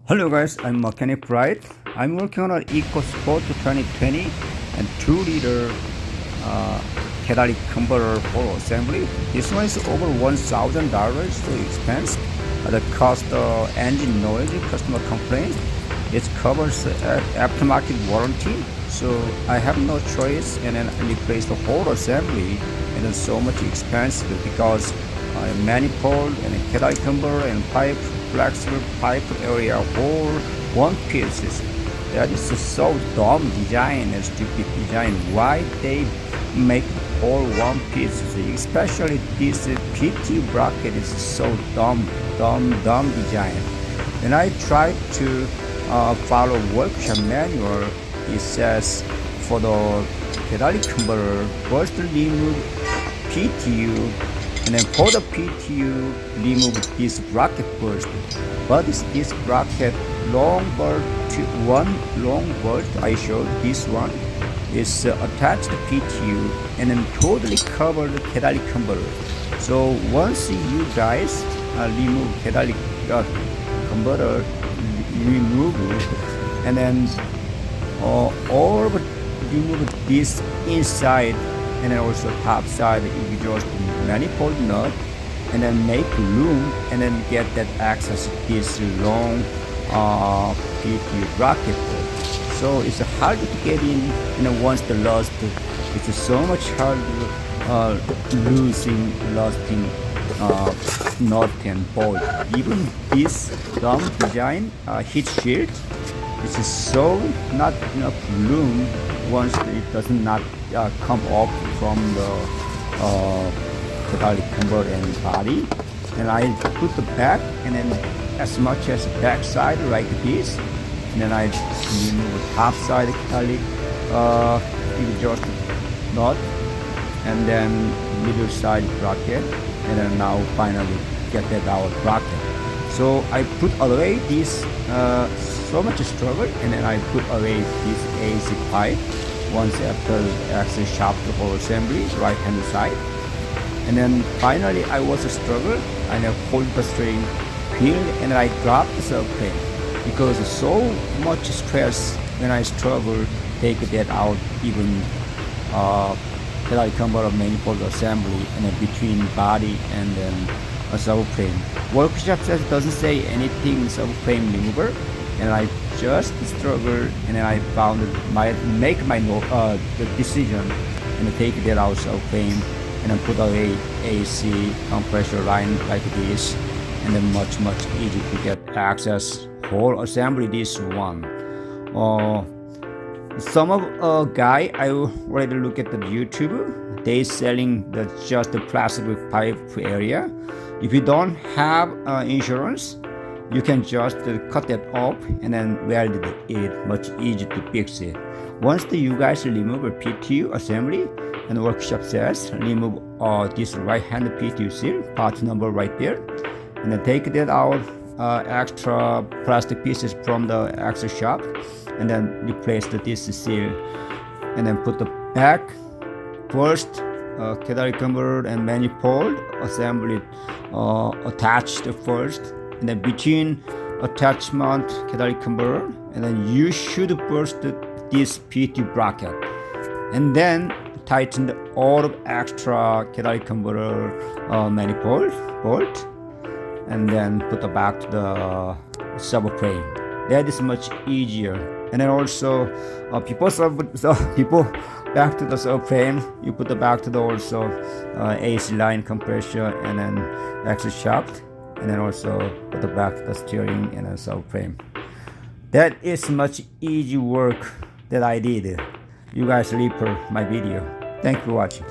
Hello guys, I'm Mechanic Bright. I'm working on an EcoSport 2020 and 2-liter catalytic converter for assembly. This one is over $1,000, so expensive. The cost engine noise, customer complaints. It covers aftermarket warranty, so I have no choice, and then I replace the whole assembly, and it's so much expensive because manifold and a catalytic converter and pipe, flexible pipe area, whole one pieces. That is so dumb design and stupid design. Why they make all one piece? Especially this PT bracket is so dumb design. And I tried to follow workshop manual. It says for the catalytic converter, first remove PTU, and then for the PTU, remove this bracket first. But this bracket long bolt, one long bolt I showed, this one is attached to PTU and then totally cover the catalytic converter. So once you guys remove catalytic converter, remove it, and then all but remove this inside and then also top side exhaust manifold nut, and then make room and then get that access to this long PTU bracket. So it's hard to get in, and then once the lost, it's so much hard lasting nut and bolt. Even this dumb design heat shield, this is so not enough room once it does not come off from the catalytic converter and body. And I put the back, and then as much as the back side like this, and then I remove the top side catalytic exhaust nut, and then middle side bracket, and then now finally get that out bracket. So I put away this so much struggle, and then I put away this AC pipe once after actually shop the whole assembly right hand side. And then finally I was a struggle, and I hold the string, peel, and I dropped the subframe because so much stress when I struggle take that out, even catalytic converter manifold assembly, and then between body and then a subframe. Workshop says doesn't say anything subframe remover, and I just struggle, and then I found make my the decision and take that out subframe, and then put away AC compressor line like this, and then much easier to get access whole assembly this one. Some of guy I already look at the YouTube, they selling just the plastic pipe area. If you don't have insurance, you can just cut that off and then weld it, much easier to fix it. Once you guys remove a PTU assembly, and the workshop says remove this right hand PTU seal, part number right there, and then take that out, extra plastic pieces from the extra shop, and then replace this seal, and then put the back first catalytic converter and manifold assembly attached first, and then between attachment catalytic converter, and then you should burst this PTU bracket, and then tighten all of extra catalytic converter manifold bolt, and then put the back to the subframe. That is much easier. And then also people back to the subframe, you put the back to the also AC line compression, and then extra shaft, and then also put the back to the steering and then subframe. That is much easy work that I did. You guys refer my video. Thank you for watching.